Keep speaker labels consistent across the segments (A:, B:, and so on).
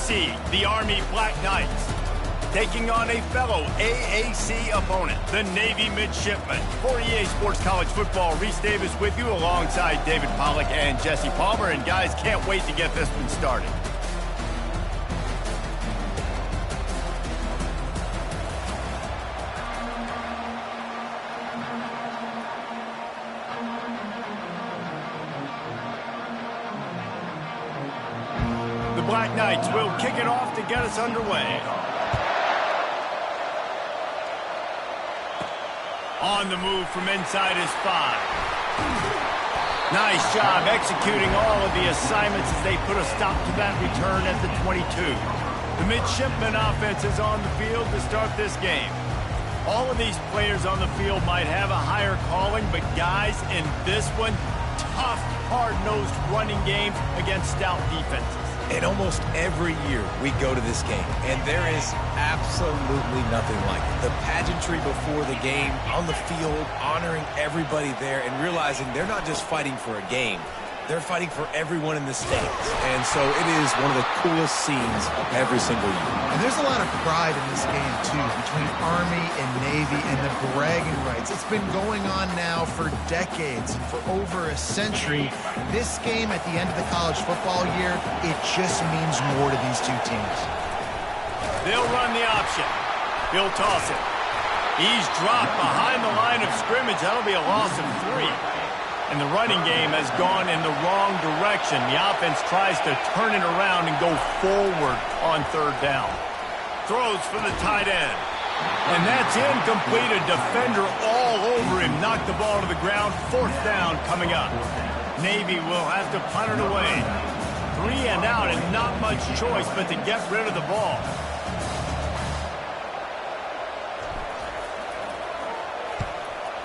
A: SEC, the Army Black Knights, taking on a fellow AAC opponent, the Navy Midshipmen. For EA Sports College Football, Reese Davis with you alongside David Pollack and Jesse Palmer. And guys, can't wait to get this one started. The Black Knights will kick it off to get us underway. On the move from inside his 5. Nice job executing all of the assignments as they put a stop to that return at the 22. The Midshipmen offense is on the field to start this game. All of these players on the field might have a higher calling, but guys, in this one, tough, hard-nosed running games against stout defenses.
B: And almost every year we go to this game, and there is absolutely nothing like it. The pageantry before the game, on the field, honoring everybody there, and realizing they're not just fighting for a game. They're fighting for everyone in the stands. And so it is one of the coolest scenes every single year.
C: And there's a lot of pride in this game, too, between Army and Navy and the bragging rights. It's been going on now for decades, for over a century. This game at the end of the college football year, it just means more to these two teams.
A: They'll run the option. He'll toss it. He's dropped behind the line of scrimmage. That'll be a loss of 3. And the running game has gone in the wrong direction. The offense tries to turn it around and go forward on 3rd down. Throws for the tight end. And that's incomplete. A defender all over him. Knocked the ball to the ground. 4th down coming up. Navy will have to punt it away. 3 and out, and not much choice but to get rid of the ball.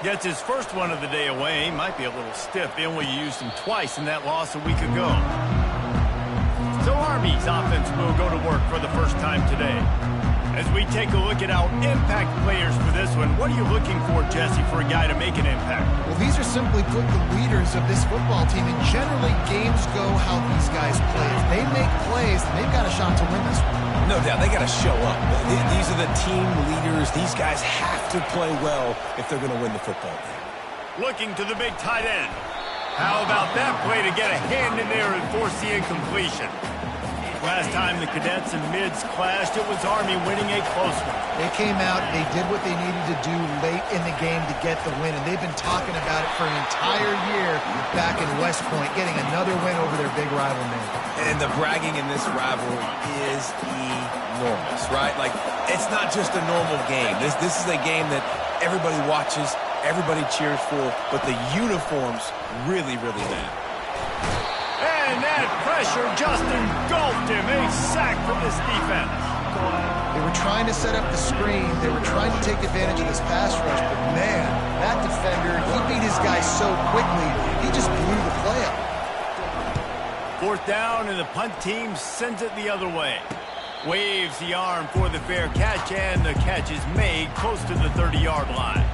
A: Gets his first one of the day away. Might be a little stiff. They only used him twice in that loss a week ago. So Army's offense will go to work for the first time today. As we take a look at our impact players for this one, what are you looking for, Jesse, for a guy to make an impact?
C: Well, these are simply put the leaders of this football team, and generally games go how these guys play. If they make plays, then they've got a shot to win this one.
B: No doubt, they got to show up. These are the team leaders. These guys have to play well if they're going to win the football game.
A: Looking to the big tight end. How about that play to get a hand in there and force the incompletion? Last time the cadets and mids clashed, it was Army winning a close one.
C: They came out, they did what they needed to do late in the game to get the win, and they've been talking about it for an entire year back in West Point, getting another win over their big rival Navy.
B: And the bragging in this rivalry is enormous, right? Like, it's not just a normal game. This is a game that everybody watches, everybody cheers for, but the uniforms really, really matter.
A: And that pressure just engulfed him. A sack from this defense.
C: They were trying to set up the screen. They were trying to take advantage of this pass rush. But, man, that defender, he beat his guy so quickly, he just blew the play up.
A: 4th down, and the punt team sends it the other way. Waves the arm for the fair catch, and the catch is made close to the 30-yard line.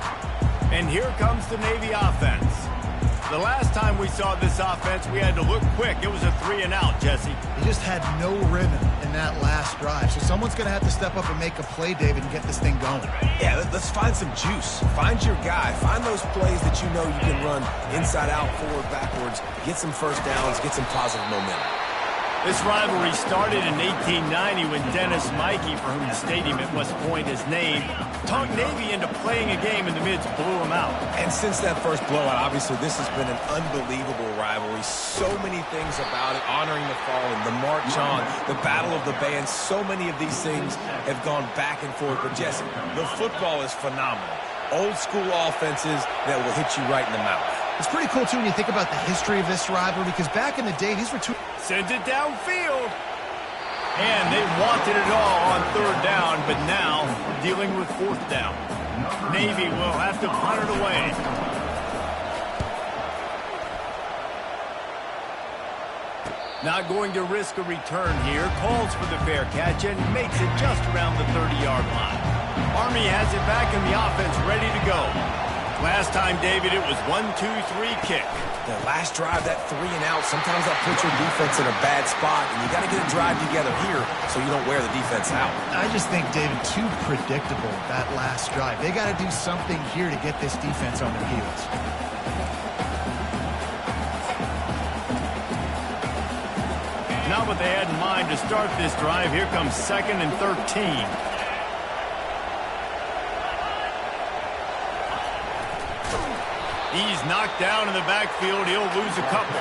A: And here comes the Navy offense. The last time we saw this offense, we had to look quick. It was a 3 and out, Jesse.
C: He just had no rhythm in that last drive. So someone's going to have to step up and make a play, David, and get this thing going.
B: Yeah, let's find some juice. Find your guy. Find those plays that you know you can run inside out, forward, backwards. Get some first downs. Get some positive momentum.
A: This rivalry started in 1890 when Dennis Mikey, for whom the stadium at West Point is named, talked Navy into playing a game, and the Mids blew him out.
B: And since that first blowout, obviously this has been an unbelievable rivalry. So many things about it, honoring the fallen, the march on, the battle of the bands. So many of these things have gone back and forth. But Jesse, the football is phenomenal. Old school offenses that will hit you right in the mouth.
C: It's pretty cool, too, when you think about the history of this rivalry, because back in the day, these were two...
A: Sends it downfield. And they wanted it all on 3rd down, but now dealing with 4th down. Navy will have to punt it away. Not going to risk a return here. Calls for the fair catch and makes it just around the 30-yard line. Army has it back in the offense ready to go. Last time, David, it was 1-2-3 kick.
B: The last drive, that 3 and out, sometimes that puts your defense in a bad spot, and you got to get a drive together here so you don't wear the defense out.
C: I just think, David, too predictable, that last drive. They got to do something here to get this defense on their heels.
A: Not what they had in mind to start this drive. Here comes 2nd and 13. He's knocked down in the backfield. He'll lose a couple.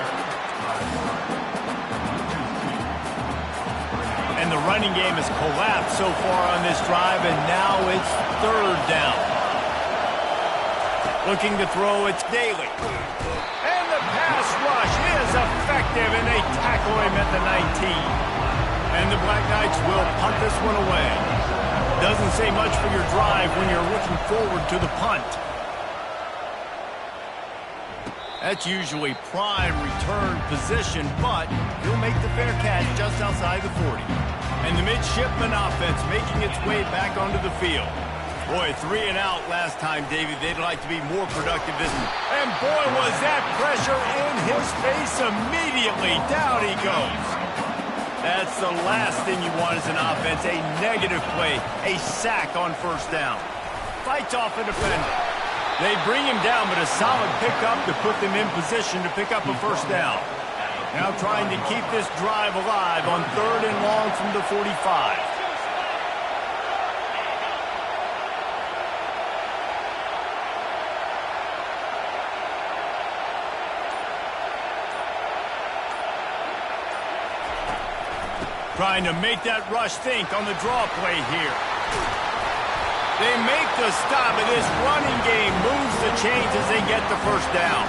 A: And the running game has collapsed so far on this drive, and now it's 3rd down. Looking to throw, it's Daly. And the pass rush is effective, and they tackle him at the 19. And the Black Knights will punt this one away. Doesn't say much for your drive when you're looking forward to the punt. That's usually prime return position, but he'll make the fair catch just outside the 40. And the midshipman offense making its way back onto the field. Boy, 3 and out last time, David. They'd like to be more productive this one. And boy, was that pressure in his face immediately. Down he goes. That's the last thing you want as an offense, a negative play, a sack on 1st down. Fights off a defender. They bring him down, but a solid pickup to put them in position to pick up a 1st down. Now trying to keep this drive alive on 3rd and long from the 45. Trying to make that rush think on the draw play here. They make the stop, and this running game moves the chains as they get the 1st down.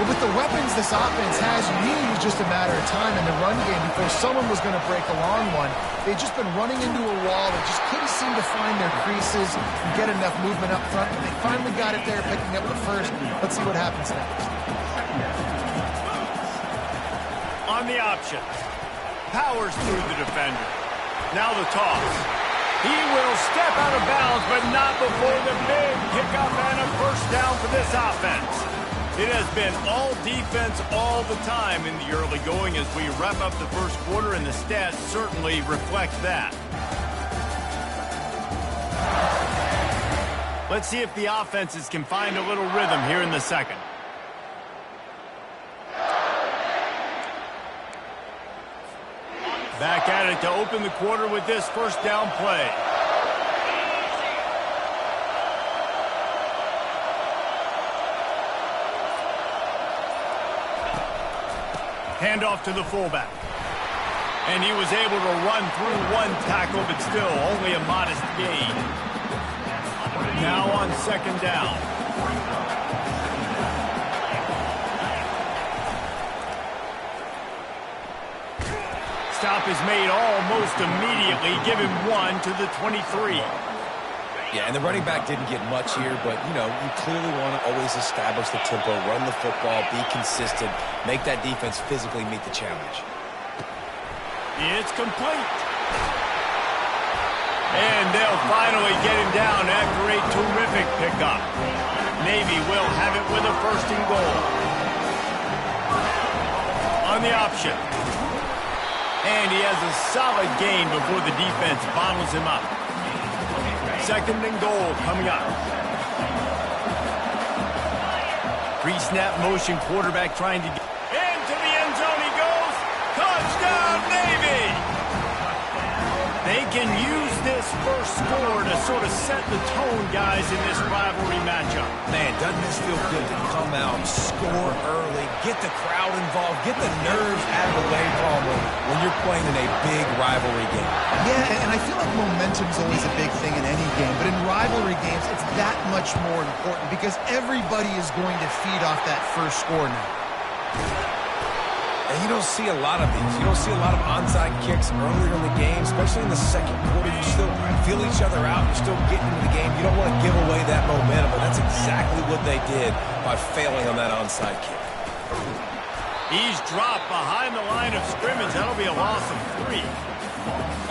C: Well, with the weapons this offense has, you knew it was just a matter of time in the run game before someone was going to break a long one. They've just been running into a wall. They just couldn't seem to find their creases and get enough movement up front. But they finally got it there, picking up the 1st. Let's see what happens next.
A: On the option. Powers through the defender. Now the toss. He will step out of bounds, but not before the big pickup and a 1st down for this offense. It has been all defense all the time in the early going as we wrap up the 1st quarter, and the stats certainly reflect that. Let's see if the offenses can find a little rhythm here in the 2nd. Back at it to open the quarter with this 1st down play. Handoff to the fullback. And he was able to run through 1 tackle, but still only a modest gain. Now on 2nd down. Stop is made almost immediately. Give him 1 to the 23.
B: Yeah, and the running back didn't get much here, but, you know, you clearly want to always establish the tempo, run the football, be consistent, make that defense physically meet the challenge.
A: It's complete. And they'll finally get him down after a terrific pickup. Navy will have it with a 1st and goal. On the option. And he has a solid gain before the defense bottles him up. 2nd and goal coming up. Pre-snap motion, quarterback trying to get into the end zone. He goes. Touchdown, Navy! They can use this 1st score to sort of set the tone, guys, in this rivalry matchup.
B: Man, doesn't this feel good to come out, score early, get the crowd involved, get the nerves out of the way, Palmer, when you're playing in a big rivalry game.
C: Yeah, and I feel like momentum's always a big thing in any game, but in rivalry games, it's that much more important because everybody is going to feed off that 1st score now.
B: And you don't see a lot of these. You don't see a lot of onside kicks earlier in the game, especially in the 2nd quarter. You still feel each other out. You're still getting into the game. You don't want to give away that momentum, but that's exactly what they did by failing on that onside kick.
A: He's dropped behind the line of scrimmage. That'll be a loss of 3.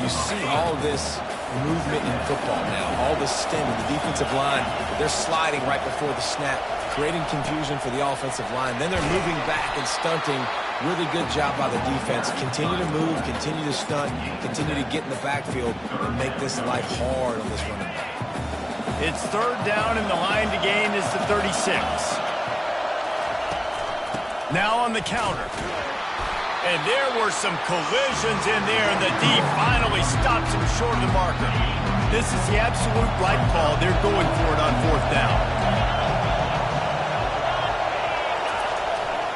B: You see all this movement in football now. All the stemming, the defensive line, they're sliding right before the snap, creating confusion for the offensive line. Then they're moving back and stunting. Really good job by the defense. Continue to move, continue to stunt, continue to get in the backfield and make this life hard on this running back.
A: It's third down, and the line to gain is the 36. Now on the counter. And there were some collisions in there, and the D finally stops him short of the marker. This is the absolute right call. They're going for it on fourth down.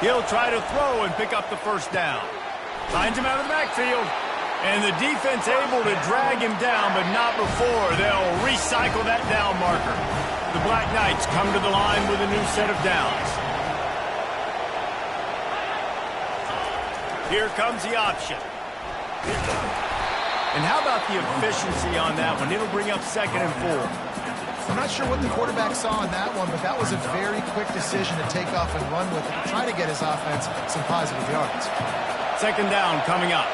A: He'll try to throw and pick up the first down. Finds him out of the backfield. And the defense able to drag him down, but not before they'll recycle that down marker. The Black Knights come to the line with a new set of downs. Here comes the option. And how about the efficiency on that one? It'll bring up 2nd and 4.
C: I'm not sure what the quarterback saw on that one, but that was a very quick decision to take off and run with it to try to get his offense some positive yards.
A: 2nd down coming up.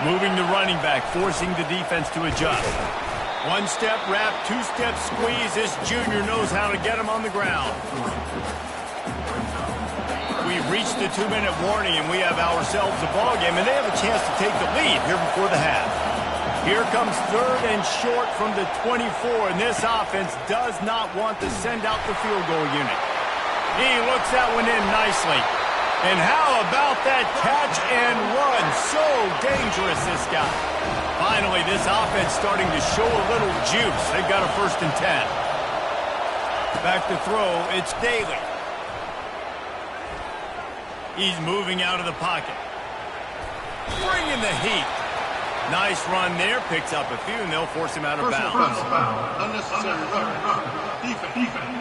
A: Moving the running back, forcing the defense to adjust. One-step wrap, two-step squeeze. This junior knows how to get him on the ground. We've reached the 2-minute warning, and we have ourselves a ball game, and they have a chance to take the lead here before the half. Here comes 3rd and short from the 24, and this offense does not want to send out the field goal unit. He looks that one in nicely. And how about that catch and run? So dangerous, this guy. Finally, this offense starting to show a little juice. They've got a 1st and 10. Back to throw, it's Daly. He's moving out of the pocket. Bringing the heat. Nice run there. Picks up a few, and they'll force him out of bounds.
D: Unnecessary run. Defense.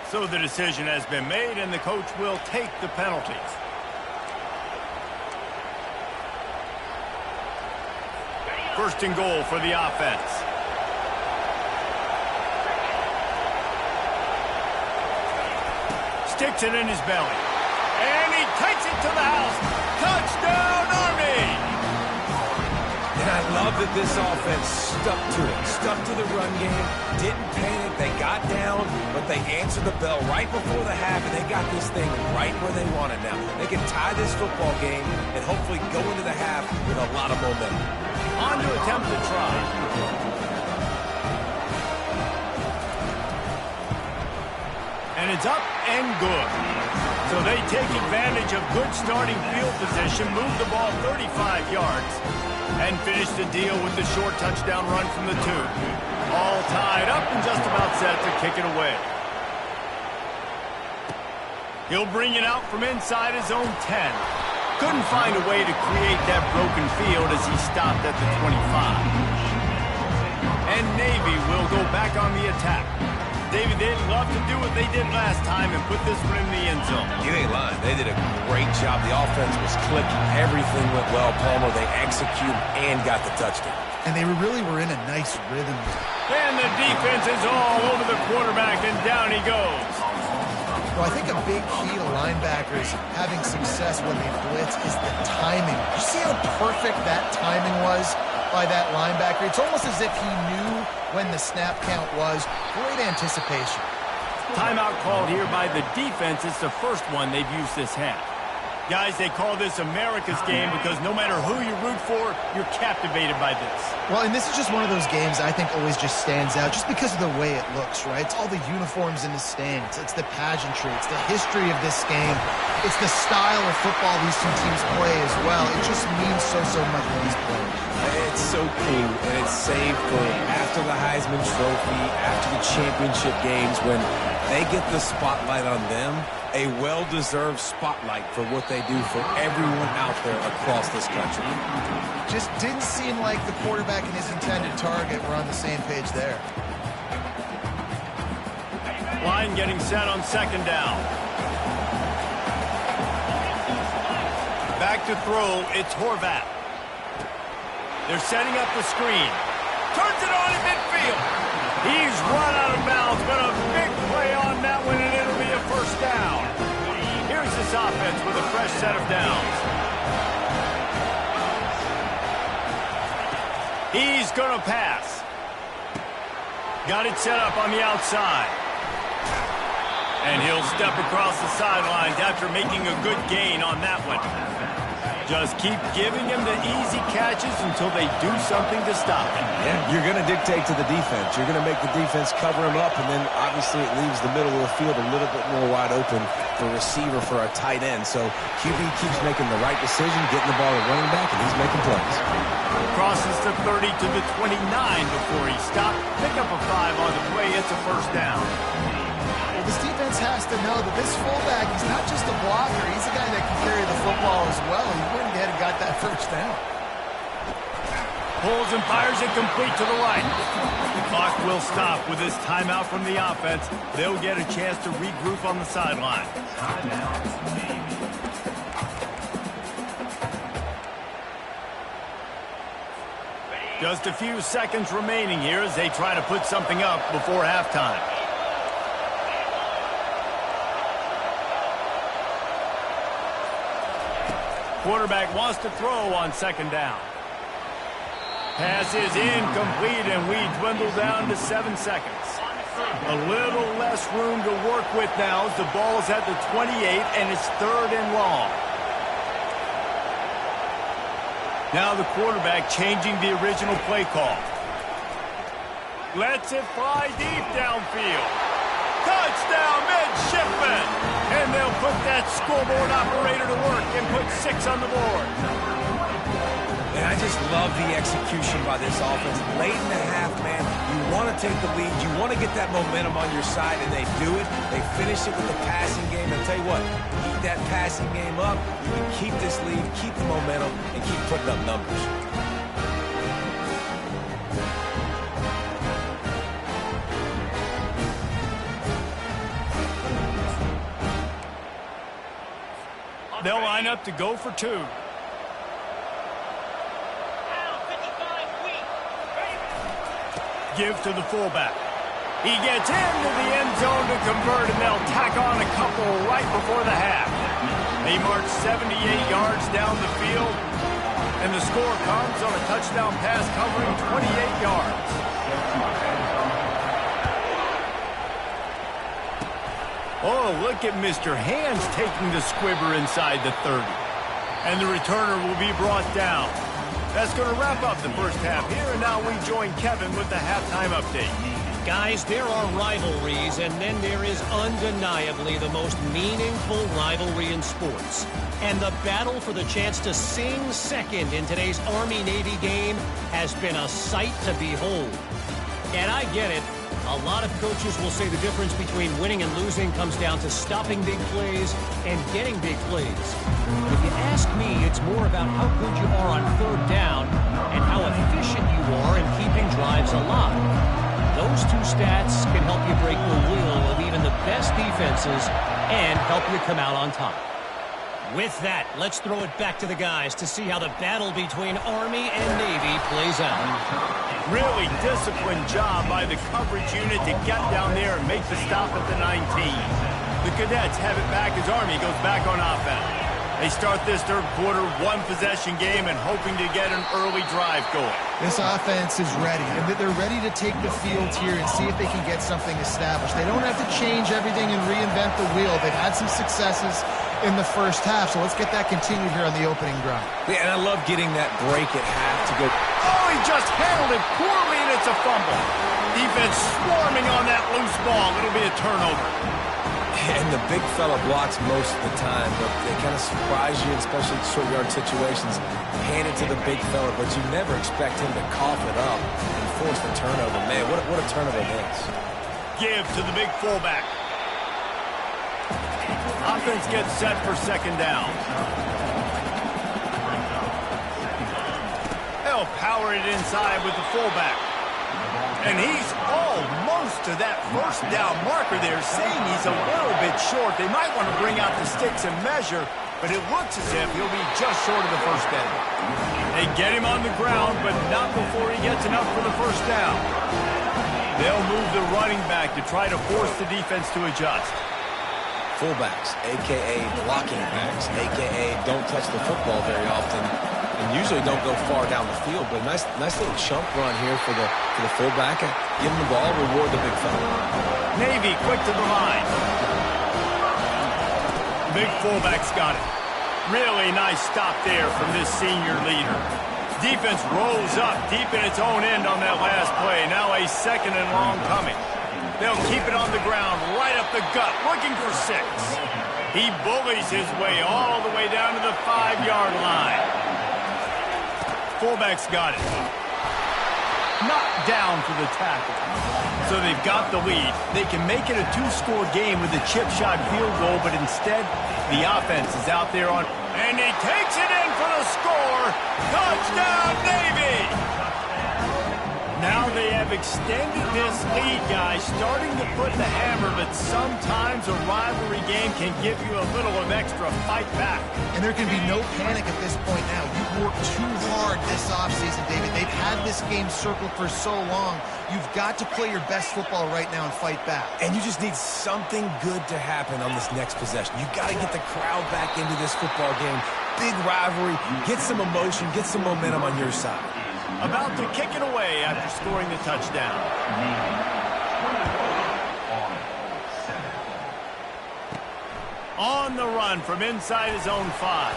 A: So the decision has been made, and the coach will take the penalties. First and goal for the offense. Sticks it in his belly. And he takes it to the house. Touchdown, Army!
B: And I love that this offense stuck to it, stuck to the run game, didn't panic, they got down, but they answered the bell right before the half, and they got this thing right where they want it now. They can tie this football game and hopefully go into the half with a lot of momentum.
A: On to attempt to try. And it's up and good. So they take advantage of good starting field position, move the ball 35 yards, and finish the deal with the short touchdown run from the 2. All tied up and just about set to kick it away. He'll bring it out from inside his own 10. Couldn't find a way to create that broken field as he stopped at the 25. And Navy will go back on the attack. David, they'd love to do what they did last time and put this one in the end zone.
B: You ain't lying. They did a great job. The offense was clicking. Everything went well, Palmer. They executed and got the touchdown.
C: And they really were in a nice rhythm.
A: And the defense is all over the quarterback, and down he goes.
C: Well, I think a big key to linebackers having success when they blitz is the timing. You see how perfect that timing was by that linebacker? It's almost as if he knew when the snap count was. Great anticipation.
A: Timeout called here by the defense. It's the first one they've used this half. Guys, they call this America's game because no matter who you root for, you're captivated by this.
C: Well, and this is just one of those games I think always just stands out just because of the way it looks, right? It's all the uniforms in the stands. It's the pageantry. It's the history of this game. It's the style of football these two teams play as well. It just means so much for these players.
B: It's so cool, and it's saved for after the Heisman Trophy, after the championship games, when they get the spotlight on them, a well-deserved spotlight for what they do for everyone out there across this country.
C: Just didn't seem like the quarterback and his intended target were on the same page there.
A: Line getting set on 2nd down. Back to throw, it's Horvat. They're setting up the screen. Turns it on in midfield. He's run out of bounds, but a big play on that one, and it'll be a 1st down. Here's this offense with a fresh set of downs. He's going to pass. Got it set up on the outside. And he'll step across the sidelines after making a good gain on that one. Just keep giving him the easy catches until they do something to stop him.
B: Yeah, you're going to dictate to the defense. You're going to make the defense cover him up, and then obviously it leaves the middle of the field a little bit more wide open for receiver for a tight end. So QB keeps making the right decision, getting the ball to running back, and he's making plays.
A: Crosses the 30 to the 29 before he stopped. Pick up a 5 on the play. It's a first down.
C: This defense has to know that this fullback, he's not just a blocker. He's a guy that can carry the football as well. He went ahead and got that first down.
A: Pulls and fires it complete to the right. The clock will stop with this timeout from the offense. They'll get a chance to regroup on the sideline. Just a few seconds remaining here as they try to put something up before halftime. Quarterback wants to throw on second down. Pass is incomplete, and we dwindle down to 7 seconds. A little less room to work with now as the ball's at the 28, and it's 3rd and long. Now the quarterback changing the original play call. Lets it fly deep downfield. Touchdown, midshipman! And they'll put that scoreboard operator to work and put 6 on the board.
B: And I just love the execution by this offense. Late in the half, man, you want to take the lead. You want to get that momentum on your side, and they do it. They finish it with the passing game. And I'll tell you what, keep that passing game up. You can keep this lead, keep the momentum, and keep putting up numbers.
A: They'll line up to go for 2. Give to the fullback. He gets into the end zone to convert, and they'll tack on a couple right before the half. They march 78 yards down the field, and the score comes on a touchdown pass covering 28 yards. Oh, look at Mr. Hands taking the squibber inside the 30. And the returner will be brought down. That's going to wrap up the first half here, and now we join Kevin with the halftime update.
E: Guys, there are rivalries, and then there is undeniably the most meaningful rivalry in sports. And the battle for the chance to sing second in today's Army-Navy game has been a sight to behold. And I get it. A lot of coaches will say the difference between winning and losing comes down to stopping big plays and getting big plays. If you ask me, it's more about how good you are on 3rd down and how efficient you are in keeping drives alive. Those 2 stats can help you break the will of even the best defenses and help you come out on top. With that, let's throw it back to the guys to see how the battle between Army and Navy plays out.
A: Really disciplined job by the coverage unit to get down there and make the stop at the 19. The Cadets have it back as Army goes back on offense. They start this 3rd quarter 1-possession game and hoping to get an early drive going.
C: This offense is ready, and they're ready to take the field here and see if they can get something established. They don't have to change everything and reinvent the wheel. They've had some successes in the first half, so let's get that continued here on the opening drive.
B: Yeah, and I love getting that break at half to go.
A: Oh, he just handled it poorly, and it's a fumble. Defense swarming on that loose ball. It'll be a turnover.
B: And the big fella blocks most of the time, but they kind of surprise you, especially in short yard situations. Hand it to the big fella, but you never expect him to cough it up and force the turnover. Man, what a turnover it is.
A: Give to the big fullback. Offense gets set for 2nd down. They'll power it inside with the fullback. And he's almost to that 1st down marker there, saying he's a little bit short. They might want to bring out the sticks and measure, but it looks as if he'll be just short of the 1st down. They get him on the ground, but not before he gets enough for the 1st down. They'll move the running back to try to force the defense to adjust.
B: fullbacks, a.k.a. blocking backs, a.k.a. don't touch the football very often and usually don't go far down the field. But nice little chunk run here for the fullback. Give him the ball, reward the big fella.
A: Navy quick to the line. Big fullback's got it. Really nice stop there from this senior leader. Defense rolls up deep in its own end on that last play. Now a 2nd and long coming. They'll keep it on the ground, right up the gut, looking for 6. He bullies his way all the way down to the 5-yard line. Fullback's got it. Knocked down for the tackle. So they've got the lead. They can make it a 2-score game with a chip shot field goal, but instead, the offense is out there on... And he takes it in for the score. Touchdown, Navy! Now they have extended this lead, guys, starting to put the hammer, but sometimes a rivalry game can give you a little of extra fight back.
C: And there can be no panic at this point now. You've worked too hard this offseason, David. They've had this game circled for so long. You've got to play your best football right now and fight back.
B: And you just need something good to happen on this next possession. You got to get the crowd back into this football game. Big rivalry, get some emotion, get some momentum on your side.
A: About to kick it away after scoring the touchdown. On the run from inside his own 5.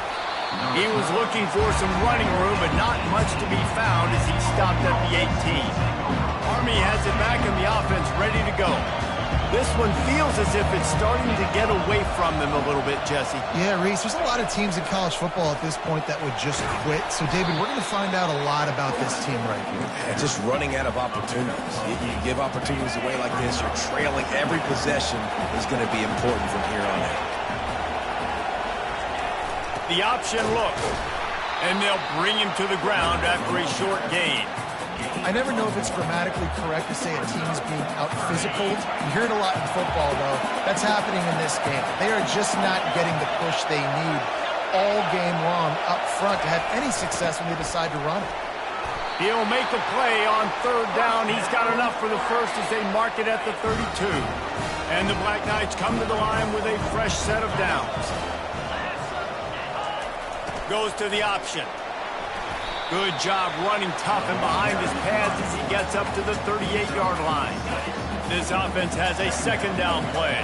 A: He was looking for some running room, but not much to be found as he stopped at the 18. Army has it back in the offense, ready to go. This one feels as if it's starting to get away from them a little bit, Jesse.
C: Yeah, Reese, there's a lot of teams in college football at this point that would just quit. So, David, we're going to find out a lot about this team right here.
B: Yeah, just running out of opportunities. You give opportunities away like this, you're trailing. Every possession is going to be important from here on out.
A: The option look, and they'll bring him to the ground after a short gain.
C: I never know if it's grammatically correct to say a team's being out-physical. You hear it a lot in football, though. That's happening in this game. They are just not getting the push they need all game long up front to have any success when they decide to run it.
A: He'll make a play on 3rd down. He's got enough for the first as they mark it at the 32. And the Black Knights come to the line with a fresh set of downs. Goes to the option. Good job running tough and behind his pads as he gets up to the 38-yard line. This offense has a 2nd down play.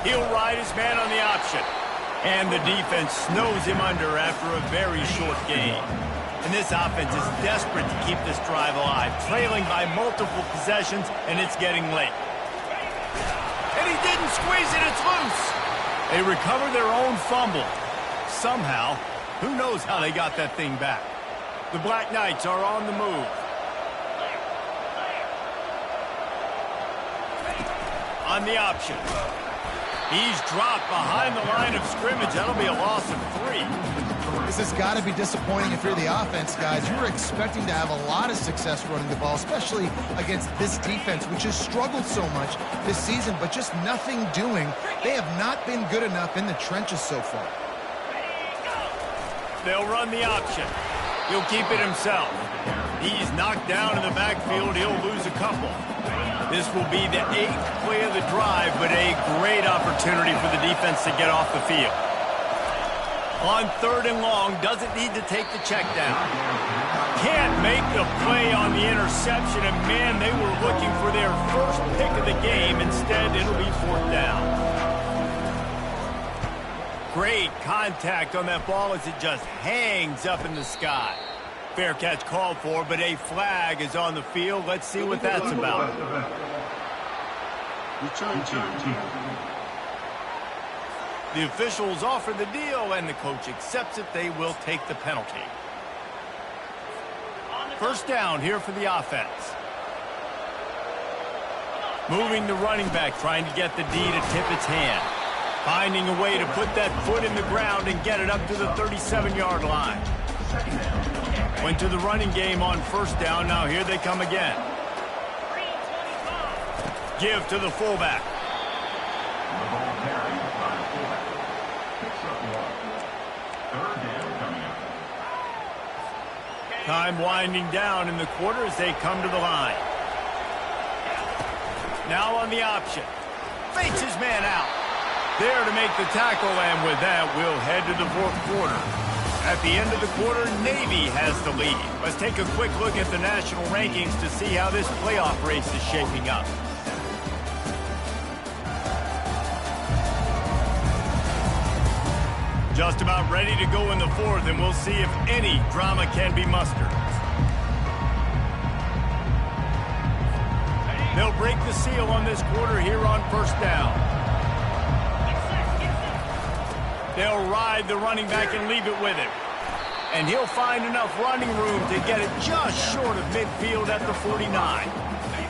A: He'll ride his man on the option. And the defense snows him under after a very short gain. And this offense is desperate to keep this drive alive, trailing by multiple possessions, and it's getting late. And he didn't squeeze it, it's loose. They recover their own fumble. Somehow, who knows how they got that thing back. The Black Knights are on the move. On the option. He's dropped behind the line of scrimmage. That'll be a loss of 3.
C: This has got to be disappointing if you're the offense, guys. You were expecting to have a lot of success running the ball, especially against this defense, which has struggled so much this season, but just nothing doing. They have not been good enough in the trenches so far.
A: They'll run the option. He'll keep it himself. He's knocked down in the backfield. He'll lose a couple. This will be the 8th play of the drive, but a great opportunity for the defense to get off the field. On 3rd and long, doesn't need to take the check down. Can't make the play on the interception, and man, they were looking for their first pick of the game. Instead, it'll be 4th down. Great contact on that ball as it just hangs up in the sky. Fair catch called for, but a flag is on the field. Let's see what that's about.
D: Return team.
A: The officials offer the deal, and the coach accepts it. They will take the penalty. 1st down here for the offense. Moving the running back, trying to get the D to tip its hand. Finding a way to put that foot in the ground and get it up to the 37-yard line. Went to the running game on 1st down. Now here they come again. Give to the fullback. Time winding down in the quarter as they come to the line. Now on the option. Fakes his man out. There to make the tackle, and with that, we'll head to the fourth quarter. At the end of the quarter, Navy has the lead. Let's take a quick look at the national rankings to see how this playoff race is shaping up. Just about ready to go in the fourth, and we'll see if any drama can be mustered. They'll break the seal on this quarter here on first down. They'll ride the running back and leave it with him. And he'll find enough running room to get it just short of midfield at the 49.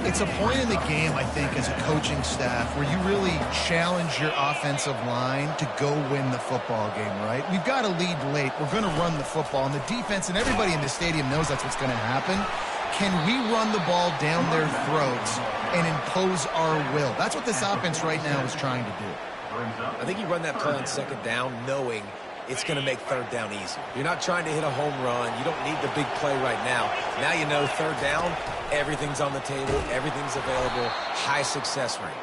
C: It's a point in the game, I think, as a coaching staff where you really challenge your offensive line to go win the football game, right? We've got to lead late. We're going to run the football. And the defense and everybody in the stadium knows that's what's going to happen. Can we run the ball down their throats and impose our will? That's what this offense right now is trying to do.
B: I think you run that play on second down knowing it's going to make third down easy. You're not trying to hit a home run. You don't need the big play right now. Now you know third down, everything's on the table, everything's available, high success rate.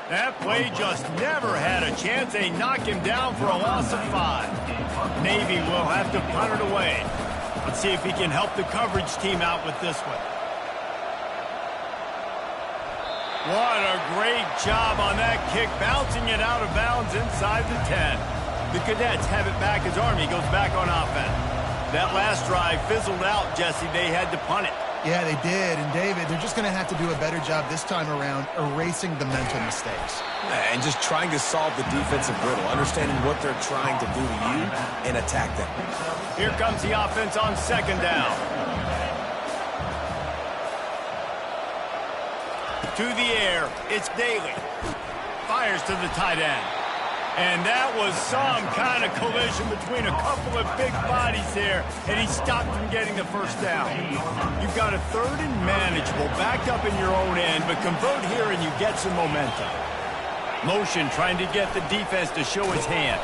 A: That play just never had a chance. They knock him down for a loss of 5. Navy will have to punt it away. Let's see if he can help the coverage team out with this one. What a great job on that kick, bouncing it out of bounds inside the 10. The Cadets have it back as Army goes back on offense. That last drive fizzled out, Jesse. They had to punt it.
C: Yeah, they did. And, David, they're just going to have to do a better job this time around erasing the mental mistakes.
B: And just trying to solve the defensive riddle, understanding what they're trying to do to you and attack them.
A: Here comes the offense on second down. To the air, it's Daly. Fires to the tight end. And that was some kind of collision between a couple of big bodies there, and he stopped from getting the first down. You've got a third and manageable, backed up in your own end, but convert here and you get some momentum. Motion trying to get the defense to show his hand.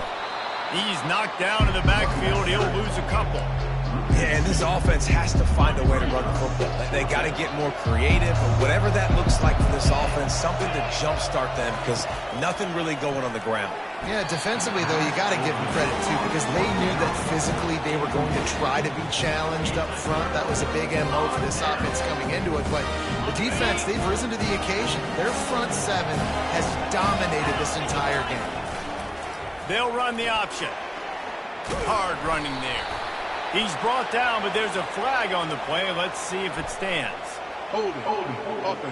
A: He's knocked down in the backfield. He'll lose a couple.
B: Yeah, and this offense has to find a way to run the football. They got to get more creative, or whatever that looks like for this offense, something to jumpstart them, because nothing really going on the ground.
C: Yeah, defensively, though, you got to give them credit, too, because they knew that physically they were going to try to be challenged up front. That was a big MO for this offense coming into it. But the defense, they've risen to the occasion. Their front seven has dominated this entire game.
A: They'll run the option. Hard running there. He's brought down, but there's a flag on the play. Let's see if it stands.
D: Holding,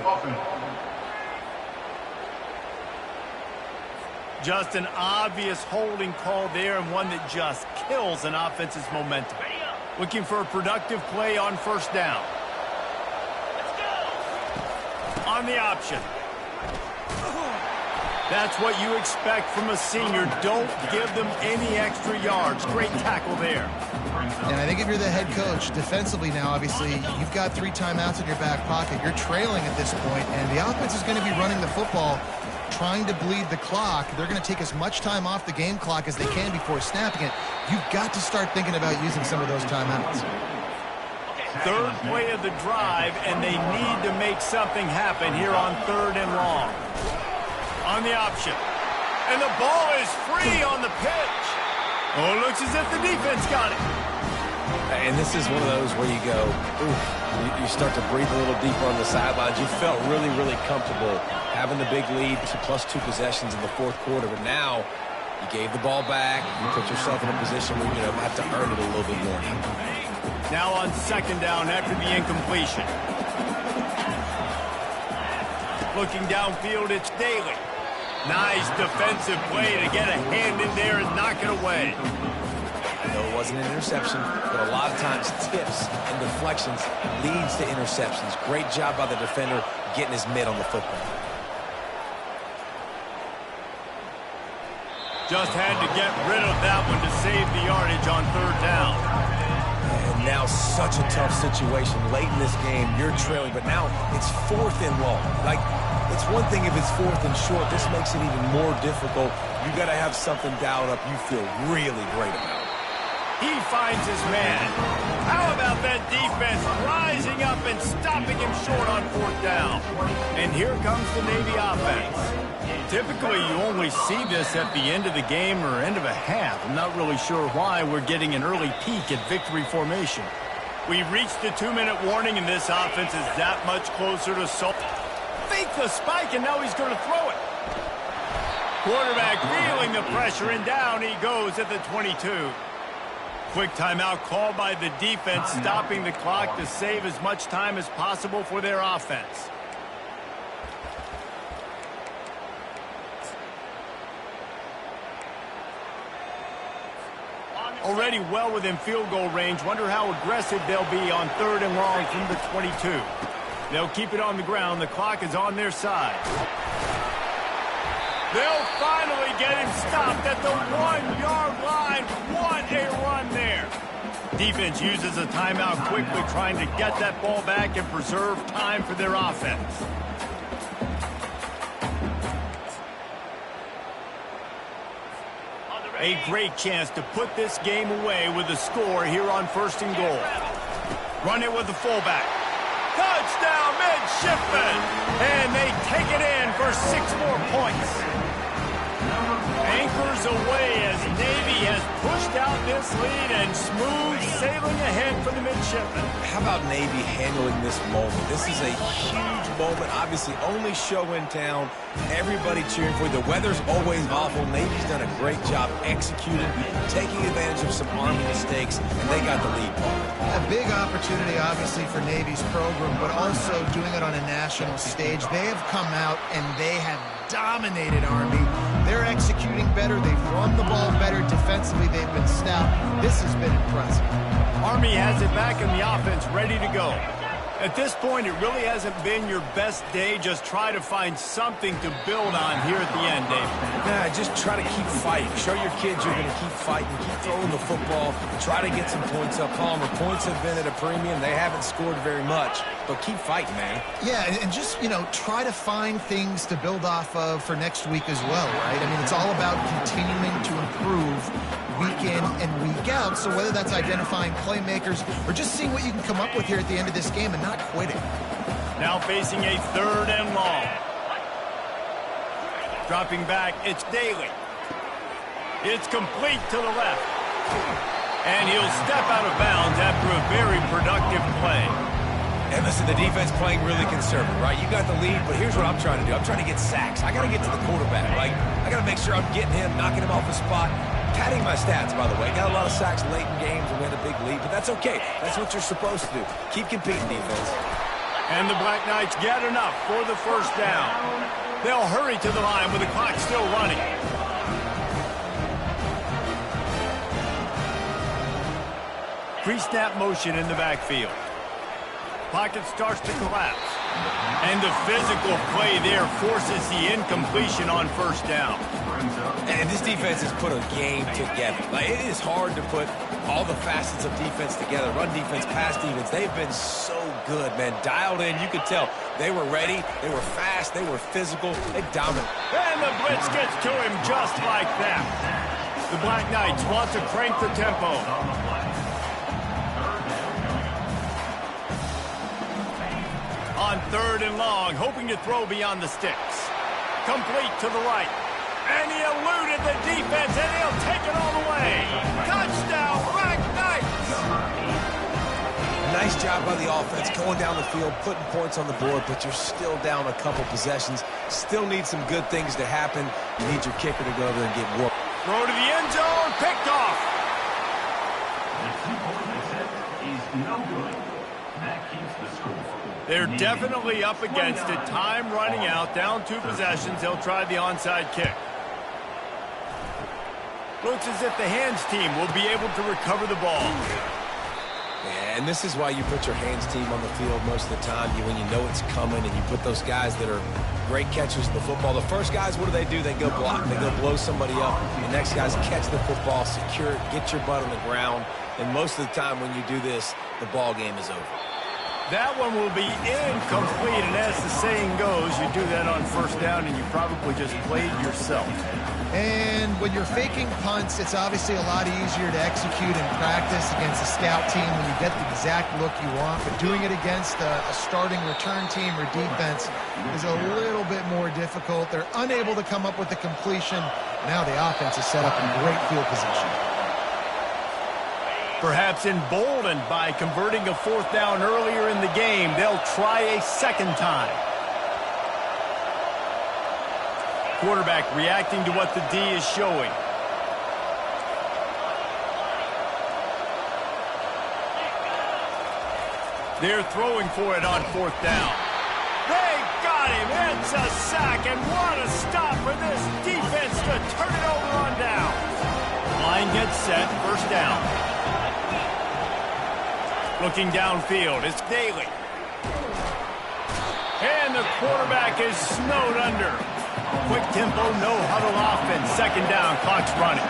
D: offense.
A: Just an obvious holding call there, and one that just kills an offense's momentum. Looking for a productive play on first down. On the option. That's what you expect from a senior. Don't give them any extra yards. Great tackle there.
C: And I think if you're the head coach, defensively now, obviously, you've got 3 timeouts in your back pocket. You're trailing at this point, and the offense is going to be running the football, trying to bleed the clock. They're going to take as much time off the game clock as they can before snapping it. You've got to start thinking about using some of those timeouts.
A: Third play of the drive, and they need to make something happen here on third and long. On the option. And the ball is free on the pitch. Oh, it looks as if the defense got it.
B: And this is one of those where you go, oof, you start to breathe a little deeper on the sidelines. You felt really, really comfortable having the big lead to +2 possessions in the fourth quarter. But now you gave the ball back. You put yourself in a position where you're going to have to earn it a little bit more.
A: Now on second down after the incompletion. Looking downfield, it's Daly. Nice defensive play to get a hand in there and knock it away.
B: No, it wasn't an interception, but a lot of times tips and deflections leads to interceptions. Great job by the defender getting his mitt on the football.
A: Just had to get rid of that one to save the yardage on third down.
B: And now such a tough situation. Late in this game, you're trailing, but now it's 4th and long. Like, it's one thing if it's 4th and short. This makes it even more difficult. You got to have something dialed up you feel really great about.
A: He finds his man. How about that defense rising up and stopping him short on 4th down? And here comes the Navy offense. Typically, you only see this at the end of the game or end of a half. I'm not really sure why we're getting an early peek at victory formation. We've reached the 2-minute warning, and this offense is that much closer to fake the spike, and now he's going to throw it. Quarterback feeling the pressure, and down he goes at the 22. Quick timeout called by the defense, stopping the clock to save as much time as possible for their offense. Already well within field goal range. Wonder how aggressive they'll be on 3rd and long from the 22. They'll keep it on the ground. The clock is on their side. They'll finally get him stopped at the 1-yard line. What a run there. Defense uses a timeout quickly, trying to get that ball back and preserve time for their offense. A great chance to put this game away with a score here on 1st and goal. Run it with the fullback. Touchdown, midshipmen! And they take it in for 6 more points. Anchors away as Navy has pushed out this lead and smooth sailing ahead for the midshipmen.
B: How about Navy handling this moment? This is a huge moment. Obviously, only show in town. Everybody cheering for you. The weather's always awful. Navy's done a great job executing, taking advantage of some Army mistakes, and they got the lead.
C: A big opportunity, obviously, for Navy's program, but also doing it on a national stage. They have come out and they have dominated Army. They're executing better. They've run the ball better. Defensively, they've been stout. This has been impressive.
A: Army has it back in the offense, ready to go. At this point, it really hasn't been your best day. Just try to find something to build on here at the end, Dave.
B: Nah, just try to keep fighting. Show your kids you're going to keep fighting. Keep throwing the football. Try to get some points up. Palmer, points have been at a premium. They haven't scored very much, but keep fighting, man.
C: Yeah, and just, try to find things to build off of for next week as well, right? I mean, it's all about continuing to improve week in and week out. So whether that's identifying playmakers or just seeing what you can come up with here at the end of this game and not quitting.
A: Now facing a 3rd and long. Dropping back, it's Daly. It's complete to the left. And he'll step out of bounds after a very productive play.
B: And listen, the defense playing really conservative, right? You got the lead, but here's what I'm trying to do. I'm trying to get sacks. I got to get to the quarterback. Like, I got to make sure I'm getting him, knocking him off the spot. Padding my stats, by the way. Got a lot of sacks late in games and we had a big lead, but that's okay. That's what you're supposed to do. Keep competing, defense.
A: And the Black Knights get enough for the 1st down. They'll hurry to the line with the clock still running. Pre-snap motion in the backfield. Pocket starts to collapse. And the physical play there forces the incompletion on 1st down.
B: And this defense has put a game together. Like, it is hard to put all the facets of defense together. Run defense, pass defense. They've been so good, man. Dialed in. You could tell they were ready. They were fast. They were physical. They dominated.
A: And the blitz gets to him just like that. The Black Knights want to crank the tempo. On 3rd and long, hoping to throw beyond the sticks. Complete to the right. And he eluded the defense, and he'll take it all the way. Touchdown, Black Knights!
B: Nice job by the offense going down the field, putting points on the board, but you're still down a couple possessions. Still need some good things to happen. You need your kicker to go over and get whooped.
A: Throw to the end zone, picked off. They're definitely up against it. Time running out, down 2 possessions. They'll try the onside kick. Looks as if the hands team will be able to recover the ball.
B: Yeah, and this is why you put your hands team on the field most of the time. When you know it's coming and you put those guys that are great catchers of the football. The first guys, what do? They go block. They go blow somebody up. The next guys catch the football, secure it, get your butt on the ground. And most of the time when you do this, the ball game is over.
A: That one will be incomplete, and as the saying goes, you do that on first down and you probably just played yourself.
C: And when you're faking punts, it's obviously a lot easier to execute in practice against a scout team when you get the exact look you want, but doing it against a starting return team or defense is a little bit more difficult. They're unable to come up with the completion. Now the offense is set up in great field position.
A: Perhaps emboldened by converting a fourth down earlier in the game, they'll try a second time. Quarterback reacting to what the D is showing. They're throwing for it on fourth down. They got him. It's a sack, and what a stop for this defense to turn it over on down. Line gets set, first down. Looking downfield, it's Daly. And the quarterback is snowed under. Quick tempo, no huddle offense. Second down, clock's running.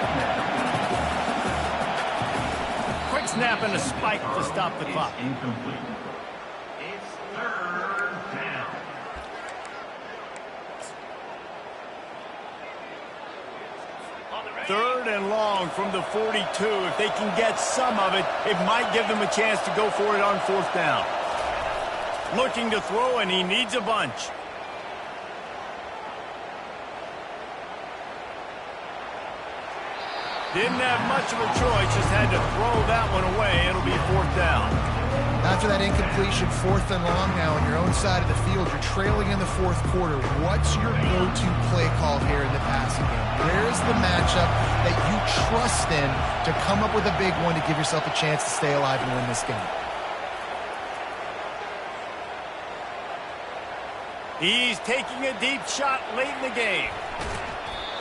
A: Quick snap and a spike to stop the clock.
D: Incomplete. It's third down.
A: Third and long from the 42. If they can get some of it, it might give them a chance to go for it on fourth down. Looking to throw, and he needs a bunch. Didn't have much of a choice, just had to throw that one away. It'll be fourth down.
C: After that incompletion, fourth and long now on your own side of the field, you're trailing in the fourth quarter. What's your go-to play call here in the passing game? Where's the matchup that you trust in to come up with a big one to give yourself a chance to stay alive and win this game?
A: He's taking a deep shot late in the game.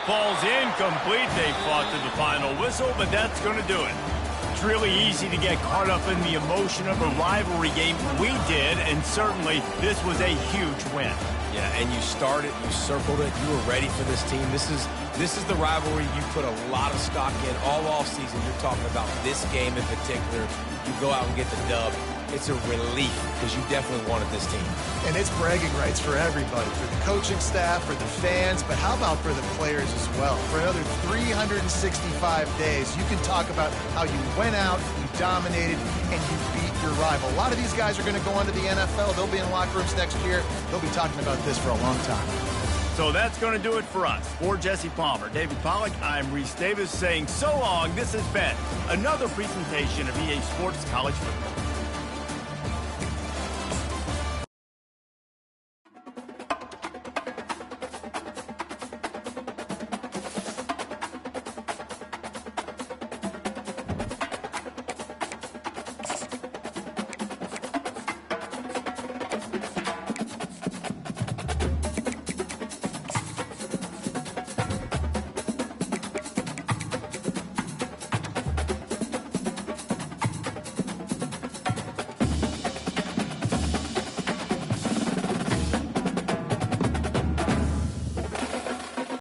A: Ball's incomplete. They fought to the final whistle, but that's going to do it. It's really easy to get caught up in the emotion of a rivalry game. We did, and certainly this was a huge win.
B: Yeah, and you started, you circled it, you were ready for this team. This is the rivalry you put a lot of stock in all off season. You're talking about this game in particular. You go out and get the dub. It's a relief because you definitely wanted this team.
C: And it's bragging rights for everybody, for the coaching staff, for the fans, but how about for the players as well? For another 365 days, you can talk about how you went out, you dominated, and you beat your rival. A lot of these guys are going to go on to the NFL. They'll be in locker rooms next year. They'll be talking about this for a long time.
A: So that's going to do it for us. For Jesse Palmer, David Pollack, I'm Reese Davis saying so long. This has been another presentation of EA Sports College Football.